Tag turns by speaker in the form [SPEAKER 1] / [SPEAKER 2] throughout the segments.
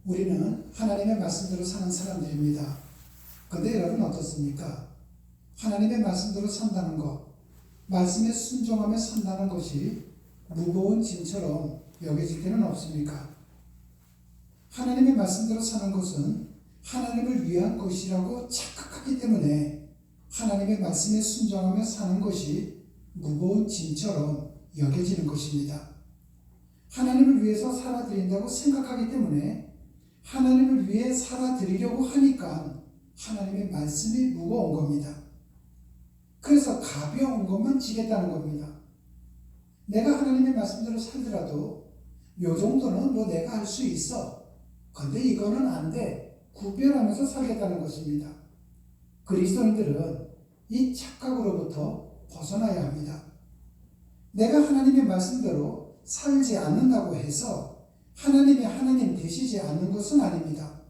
[SPEAKER 1] 우리는 하나님의 말씀대로 사는 사람들입니다. 그런데 여러분 어떻습니까? 하나님의 말씀대로 산다는 것, 말씀에 순종하며 산다는 것이 무거운 짐처럼 여겨질 때는 없습니까? 하나님의 말씀대로 사는 것은 하나님을 위한 것이라고 착각하기 때문에 하나님의 말씀에 순종하며 사는 것이 무거운 짐처럼 여겨지는 것입니다. 하나님을 위해서 살아드린다고 생각하기 때문에 하나님을 위해 살아드리려고 하니까 하나님의 말씀이 무거운 겁니다. 그래서 가벼운 것만 지겠다는 겁니다. 내가 하나님의 말씀대로 살더라도 요 정도는 뭐 내가 할 수 있어. 근데 이거는 안 돼. 구별하면서 살겠다는 것입니다. 그리스도인들은 이 착각으로부터 벗어나야 합니다. 내가 하나님의 말씀대로 살지 않는다고 해서 하나님이 하나님 되시지 않는 것은 아닙니다.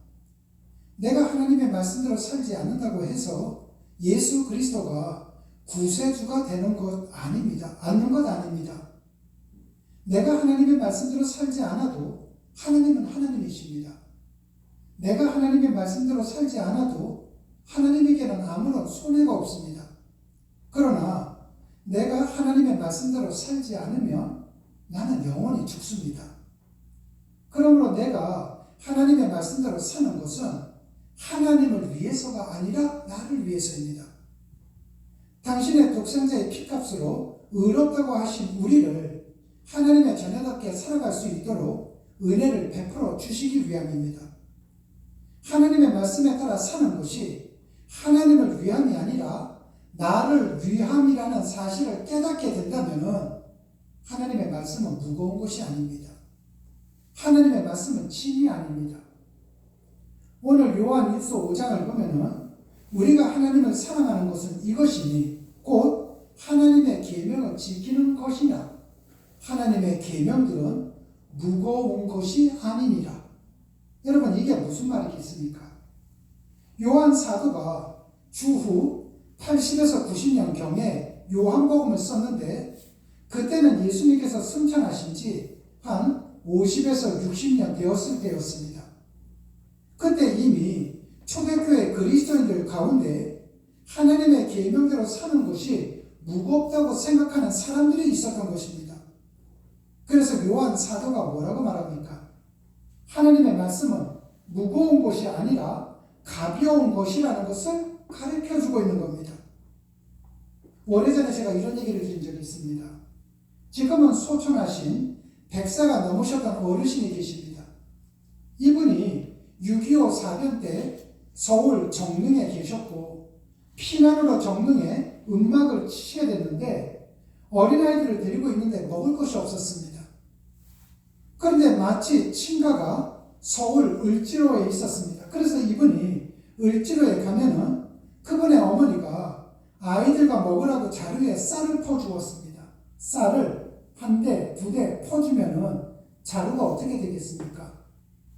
[SPEAKER 1] 내가 하나님의 말씀대로 살지 않는다고 해서 예수 그리스도가 구세주가 되는 것 아닙니다. 않는 것 아닙니다. 내가 하나님의 말씀대로 살지 않아도 하나님은 하나님이십니다. 내가 하나님의 말씀대로 살지 않아도 하나님에게는 아무런 손해가 없습니다. 그러나 내가 하나님의 말씀대로 살지 않으면 나는 영원히 죽습니다. 그러므로 내가 하나님의 말씀대로 사는 것은 하나님을 위해서가 아니라 나를 위해서입니다. 당신의 독생자의 피값으로 의롭다고 하신 우리를 하나님의 자녀답게 살아갈 수 있도록 은혜를 베풀어 주시기 위함입니다. 하나님의 말씀에 따라 사는 것이 하나님을 위함이 아니라 나를 위함이라는 사실을 깨닫게 된다면 하나님의 말씀은 무거운 것이 아닙니다. 하나님의 말씀은 짐이 아닙니다. 오늘 요한 1서 5장을 보면은 우리가 하나님을 사랑하는 것은 이것이니 곧 하나님의 계명을 지키는 것이나 하나님의 계명들은 무거운 것이 아니니라. 여러분 이게 무슨 말이겠습니까? 요한 사도가 주후 80에서 90년경에 요한복음을 썼는데 그때는 예수님께서 승천하신 지 한 50에서 60년 되었을 때였습니다. 그때 이미 초대교회 그리스도인들 가운데 하나님의 계명대로 사는 것이 무겁다고 생각하는 사람들이 있었던 것입니다. 그래서 요한 사도가 뭐라고 말합니까? 하나님의 말씀은 무거운 것이 아니라 가벼운 것이라는 것을 가르쳐주고 있는 겁니다. 오래전에 제가 이런 얘기를 드린 적이 있습니다. 지금은 소천하신 100세가 넘으셨던 어르신이 계십니다. 이분이 6.25 사변 때 서울 정릉에 계셨고 피난으로 정릉에 음막을 치게 됐는데 어린아이들을 데리고 있는데 먹을 것이 없었습니다. 그런데 마치 친가가 서울 을지로에 있었습니다. 그래서 이분이 을지로에 가면은 그분의 어머니가 아이들과 먹으라고 자루에 쌀을 퍼주었습니다. 쌀을 한 대, 두 대 퍼주면은 자루가 어떻게 되겠습니까?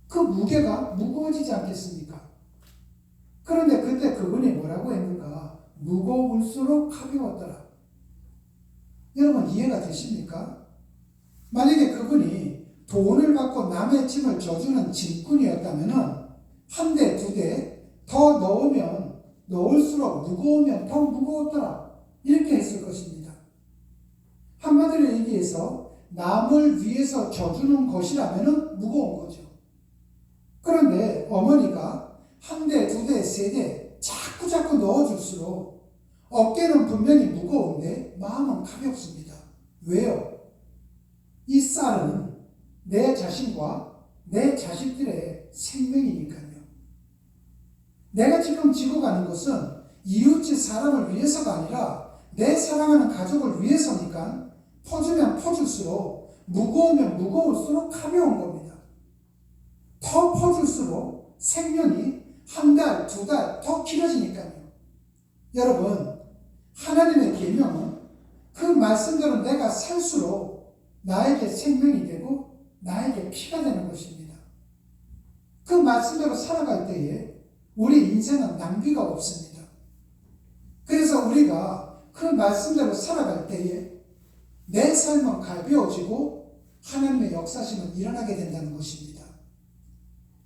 [SPEAKER 1] 그 무게가 무거워지지 않겠습니까? 그런데 그때 그분이 뭐라고 했는가? 무거울수록 가벼웠더라. 여러분 이해가 되십니까? 만약에 그분이 돈을 받고 남의 짐을 져주는 짐꾼이었다면 한 대, 두 대 더 넣으면 넣을수록 무거우면 더 무거웠더라. 이렇게 했을 것입니다. 한마디로 얘기해서 남을 위해서 져주는 것이라면 무거운 거죠. 그런데 어머니가 한 대, 두 대, 세 대 자꾸 넣어줄수록 어깨는 분명히 무거운데 마음은 가볍습니다. 왜요? 이 쌀은 내 자신과 내 자식들의 생명이니까요. 내가 지금 지고 가는 것은 이웃집 사람을 위해서가 아니라 내 사랑하는 가족을 위해서니까 퍼주면 퍼줄수록 무거우면 무거울수록 가벼운 겁니다. 더 퍼줄수록 생명이 한 달, 두 달 더 길어지니까요. 여러분 하나님의 계명은 그 말씀대로 내가 살수록 나에게 생명이 되고 나에게 피가 되는 것입니다. 그 말씀대로 살아갈 때에 우리 인생은 낭비가 없습니다. 그래서 우리가 그 말씀대로 살아갈 때에 내 삶은 가벼워지고 하나님의 역사심은 일어나게 된다는 것입니다.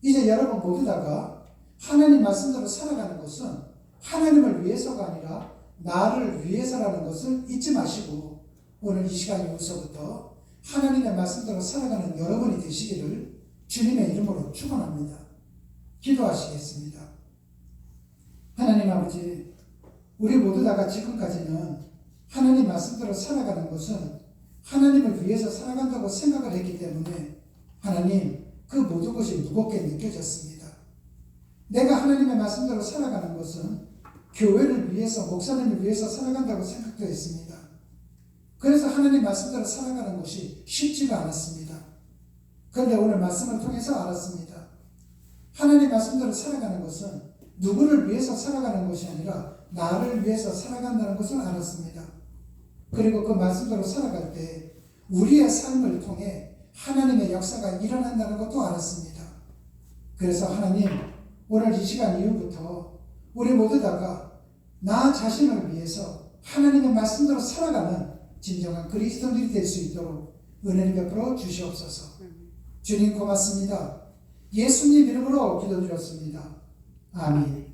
[SPEAKER 1] 이제 여러분 모두 다가 하나님 말씀대로 살아가는 것은 하나님을 위해서가 아니라 나를 위해서라는 것을 잊지 마시고 오늘 이 시간 이후서부터 하나님의 말씀대로 살아가는 여러분이 되시기를 주님의 이름으로 축원합니다. 기도하시겠습니다. 하나님 아버지, 우리 모두 다가 지금까지는 하나님 말씀대로 살아가는 것은 하나님을 위해서 살아간다고 생각을 했기 때문에 하나님, 그 모든 것이 무겁게 느껴졌습니다. 내가 하나님의 말씀대로 살아가는 것은 교회를 위해서, 목사님을 위해서 살아간다고 생각도 했습니다. 그래서 하나님 말씀대로 살아가는 것이 쉽지가 않았습니다. 그런데 오늘 말씀을 통해서 알았습니다. 하나님 말씀대로 살아가는 것은 누구를 위해서 살아가는 것이 아니라 나를 위해서 살아간다는 것을 알았습니다. 그리고 그 말씀대로 살아갈 때 우리의 삶을 통해 하나님의 역사가 일어난다는 것도 알았습니다. 그래서 하나님, 오늘 이 시간 이후부터 우리 모두 다가 나 자신을 위해서 하나님의 말씀대로 살아가는 진정한 그리스도인들이 될 수 있도록 은혜를 베풀어 주시옵소서. 주님 고맙습니다. 예수님 이름으로 기도드렸습니다. 아멘.